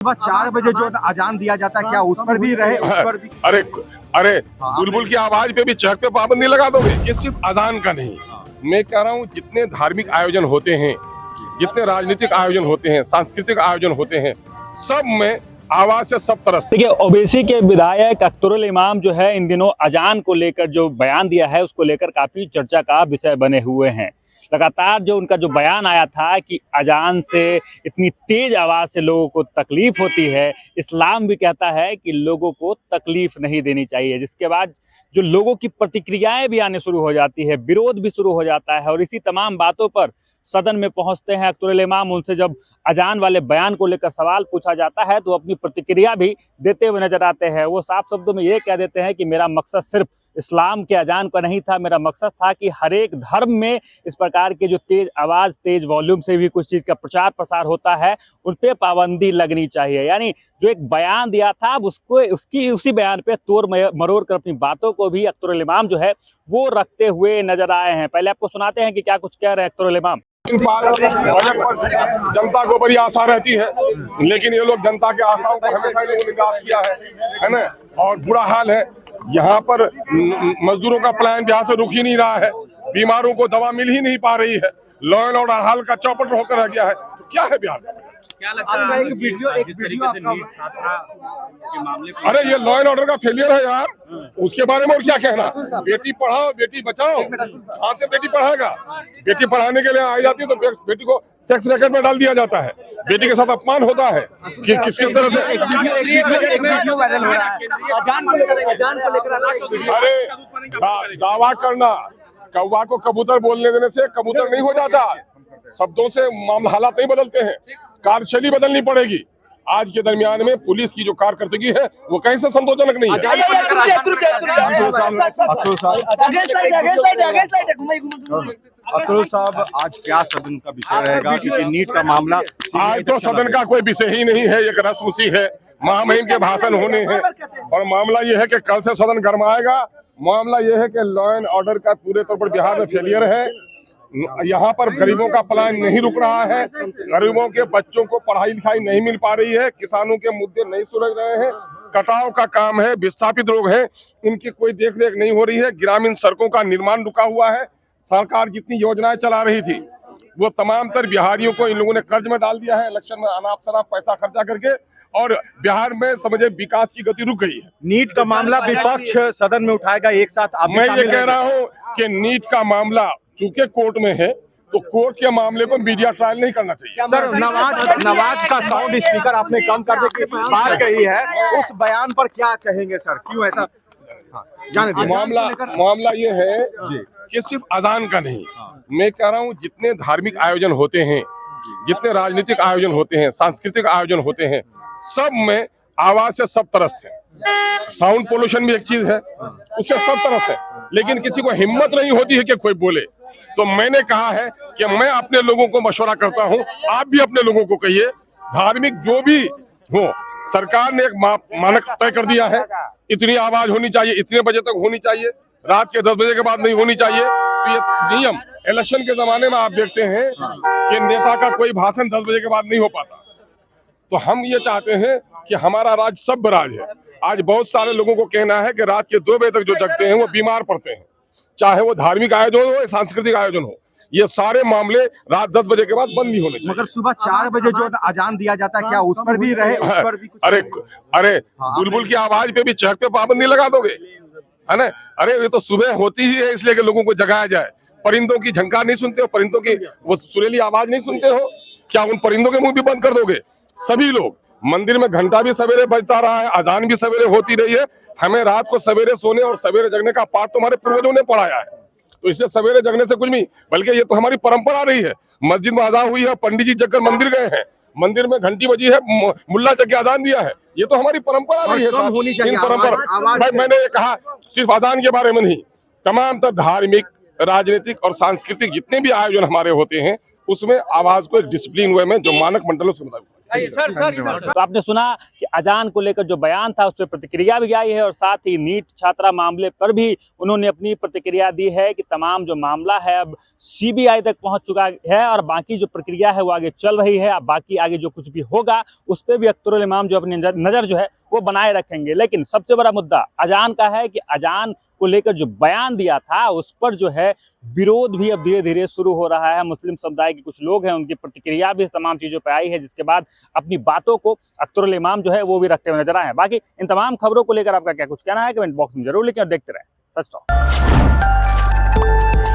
सुबह 4 बजे जो अजान दिया जाता है, क्या उस पर भी रहे? उस पर भी अरे अरे बुलबुल की आवाज पे भी चहक पे पाबंदी लगा दोगे? ये सिर्फ अजान का नहीं, मैं कह रहा हूँ जितने धार्मिक आयोजन होते हैं, जितने राजनीतिक आयोजन होते हैं, सांस्कृतिक आयोजन होते हैं, सब में आवाज से सब तरह से। देखिए, ओवैसी के विधायक अख्तरुल इमाम जो है इन दिनों अजान को लेकर जो बयान दिया है उसको लेकर काफी चर्चा का विषय बने हुए हैं। लगातार जो उनका जो बयान आया था कि अजान से इतनी तेज आवाज से लोगों को तकलीफ होती है, इस्लाम भी कहता है कि लोगों को तकलीफ नहीं देनी चाहिए, जिसके बाद जो लोगों की प्रतिक्रियाएं भी आने शुरू हो जाती है, विरोध भी शुरू हो जाता है। और इसी तमाम बातों पर सदन में पहुंचते हैं अख्तरुल इमाम। उनसे जब अजान वाले बयान को लेकर सवाल पूछा जाता है तो अपनी प्रतिक्रिया भी देते हुए नजर आते हैं। वो साफ शब्दों में ये कह देते हैं कि मेरा मकसद सिर्फ इस्लाम के अजान का नहीं था, मेरा मकसद था कि हर एक धर्म में इस प्रकार के जो तेज आवाज़, तेज वॉल्यूम से भी कुछ चीज़ का प्रचार प्रसार होता है, उन पर पाबंदी लगनी चाहिए। यानी जो एक बयान दिया था अब उसको उसी बयान पे तोड़ मरोड़ कर अपनी बातों को भी अख्तरुल इमाम जो है वो रखते हुए नजर आए हैं। पहले आपको सुनाते हैं कि क्या कुछ कह रहे हैं अख्तरुल इमाम। जनता को बड़ी आशा रहती है, लेकिन ये लोग जनता के आशाओं को हमेशा निराश किया है ना। और बुरा हाल है, यहाँ पर मजदूरों का प्लान बिहार से रुक ही नहीं रहा है, बीमारों को दवा मिल ही नहीं पा रही है, लॉ एंड ऑर्डर हाल का चौपट होकर रह गया है। तो क्या है बिहार का? क्या लगता है? जिस तरीके से नीट छात्रा के मामले में, अरे ये लॉ एंड ऑर्डर का फेलियर है यार, उसके बारे में और क्या कहना। बेटी पढ़ाओ बेटी बचाओ, कहाँ से बेटी पढ़ाएगा? बेटी पढ़ाने के लिए आई जाती है तो बेटी को सेक्स रैकेट में डाल दिया जाता है, बेटी के साथ अपमान होता है कि किस तरह से। अरे दावा करना, कौवा को कबूतर बोलने देने से कबूतर नहीं हो जाता, शब्दों से मामला हालात नहीं बदलते हैं, कार्यशैली बदलनी पड़ेगी। आज के दरमियान में पुलिस की जो कारकर्दगी है वो कहीं से संतोषजनक नहीं है। अख्तरुल साहब, आज क्या सदन का विषय रहेगा? क्योंकि नीट का मामला आज तो सदन का कोई विषय ही नहीं है, एक रस्म सी है, महामहिम के भाषण होने हैं। और मामला ये है कि कल से सदन गरमाएगा। मामला ये है कि लॉ एंड ऑर्डर का पूरे तौर पर बिहार में फेलियर है। यहाँ पर गरीबों का पलायन नहीं रुक रहा है, गरीबों के बच्चों को पढ़ाई लिखाई नहीं मिल पा रही है, किसानों के मुद्दे नहीं सुलझ रहे हैं, कटाव का काम है, विस्थापित लोग हैं, इनकी कोई देखरेख नहीं हो रही है, ग्रामीण सड़कों का निर्माण रुका हुआ है। सरकार जितनी योजनाएं चला रही थी वो तमाम तर बिहारियों को इन लोगों ने कर्ज में डाल दिया है, इलेक्शन में अनाप शनाप पैसा खर्चा करके, और बिहार में समझे विकास की गति रुक गई है। नीट का मामला विपक्ष सदन में उठाएगा एक साथ। मैं ये कह रहा हूँ कि नीट का मामला चूंकि कोर्ट में है तो कोर्ट के मामले को मीडिया ट्रायल नहीं करना चाहिए। सर, नवाज का साउंड स्पीकर आपने कम करने की बात कही है, उस बयान पर क्या कहेंगे सर? क्यों ऐसा? मामला ये है कि सिर्फ अजान का नहीं, मैं कह रहा हूँ जितने धार्मिक आयोजन होते हैं, जितने राजनीतिक आयोजन होते हैं, सांस्कृतिक आयोजन होते हैं, सब में आवाज से सब तरस है। साउंड पोल्यूशन भी एक चीज है, उससे सब तरस है, लेकिन किसी को हिम्मत नहीं होती है कि कोई बोले। तो मैंने कहा है कि मैं अपने लोगों को मशवरा करता हूं, आप भी अपने लोगों को कहिए, धार्मिक जो भी हो, सरकार ने एक मानक तय कर दिया है, इतनी आवाज होनी चाहिए, इतने बजे तक होनी चाहिए, रात के 10 बजे के बाद नहीं होनी चाहिए। तो ये नियम इलेक्शन के जमाने में आप देखते हैं कि नेता का कोई भाषण 10 बजे के बाद नहीं हो पाता। तो हम ये चाहते हैं कि हमारा राज सब राज है। आज बहुत सारे लोगों को कहना है कि रात के 2 बजे तक जो जगते हैं वो बीमार पड़ते हैं, चाहे वो धार्मिक आयोजन हो या सांस्कृतिक आयोजन हो, ये सारे मामले रात 10 बजे के बाद बंद नहीं होने चाहिए। मगर सुबह 4 बजे जो अजान दिया जाता है, क्या उस पर भी रहे? उस पर भी अरे बुलबुल की आवाज पे भी चहक पे पाबंदी लगा दोगे, है ना? अरे ये तो सुबह होती ही है इसलिए कि लोगों को जगाया जाए। परिंदों की झंकार नहीं सुनते हो? परिंदों की वो सुरीली आवाज नहीं सुनते हो? क्या उन परिंदों के मुंह भी बंद कर दोगे? सभी लोग, मंदिर में घंटा भी सवेरे बजता रहा है, अजान भी सवेरे होती रही है, हमें रात को सवेरे सोने और सवेरे जगने का पाठ तुम्हारे पूर्वजों ने पढ़ाया है। तो इससे सवेरे जगने से कुछ नहीं, बल्कि ये तो हमारी परंपरा रही है। मस्जिद में अजान हुई है, पंडित जी जगकर मंदिर गए हैं, मंदिर में घंटी बजी है, मुल्ला जग के अजान दिया है, ये तो हमारी परंपरा रही है। भाई मैंने ये कहा सिर्फ अजान के बारे में नहीं, तमाम तर धार्मिक, राजनीतिक और सांस्कृतिक जितने भी आयोजन हमारे होते हैं उसमें आवाज को एक डिसिप्लिन वे में जो मानक मंडलों के मुताबिक तो आपने सुना कि अजान को लेकर जो बयान था उस पर प्रतिक्रिया भी आई है और साथ ही नीट छात्रा मामले पर भी उन्होंने अपनी प्रतिक्रिया दी है कि तमाम जो मामला है अब सीबीआई तक पहुंच चुका है और बाकी जो प्रक्रिया है वो आगे चल रही है। अब बाकी आगे जो कुछ भी होगा उस पर भी अख्तरुल इमाम जो अपनी नज़र जो है वो बनाए रखेंगे। लेकिन सबसे बड़ा मुद्दा अजान का है कि अजान को लेकर जो बयान दिया था उस पर जो है विरोध भी अब धीरे धीरे शुरू हो रहा है। मुस्लिम समुदाय के कुछ लोग हैं, उनकी प्रतिक्रिया भी तमाम चीज़ों पर आई है, जिसके बाद अपनी बातों को अख्तरुल इमाम जो है वो भी रखते हुए नजर आए हैं। बाकी इन तमाम खबरों को लेकर आपका क्या कुछ कहना है कमेंट बॉक्स में जरूर लिखें और देखते रहें सच टॉक।